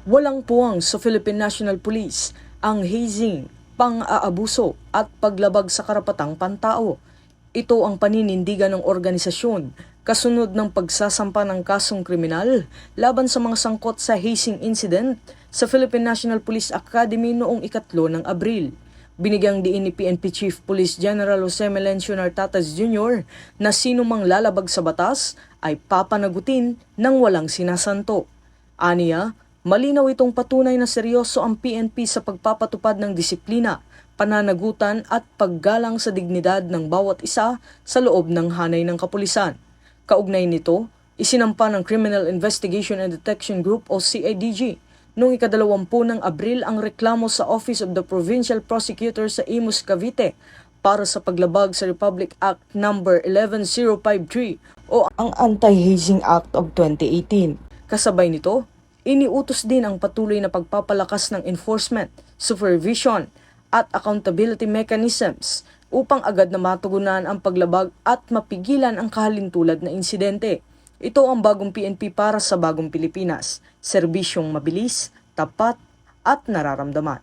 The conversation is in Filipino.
Walang puwang sa Philippine National Police ang hazing, pang-aabuso at paglabag sa karapatang pantao. Ito ang paninindigan ng organisasyon kasunod ng pagsasampa ng kasong kriminal laban sa mga sangkot sa hazing incident sa Philippine National Police Academy noong 3 ng Abril. Binigyang diin ni PNP Chief Police General Jose Melencio Nartates Jr. na sino mang lalabag sa batas ay papanagutin ng walang sinasanto. Aniya, malinaw itong patunay na seryoso ang PNP sa pagpapatupad ng disiplina, pananagutan at paggalang sa dignidad ng bawat isa sa loob ng hanay ng kapulisan. Kaugnay nito, isinampa ng Criminal Investigation and Detection Group o CIDG noong 20 ng Abril ang reklamo sa Office of the Provincial Prosecutor sa Imus, Cavite para sa paglabag sa Republic Act No. 11053 o ang Anti-Hazing Act of 2018. Kasabay nito, iniutos din ang patuloy na pagpapalakas ng enforcement, supervision at accountability mechanisms upang agad na matugunan ang paglabag at mapigilan ang kahalintulad na insidente. Ito ang bagong PNP para sa bagong Pilipinas, serbisyong mabilis, tapat at nararamdaman.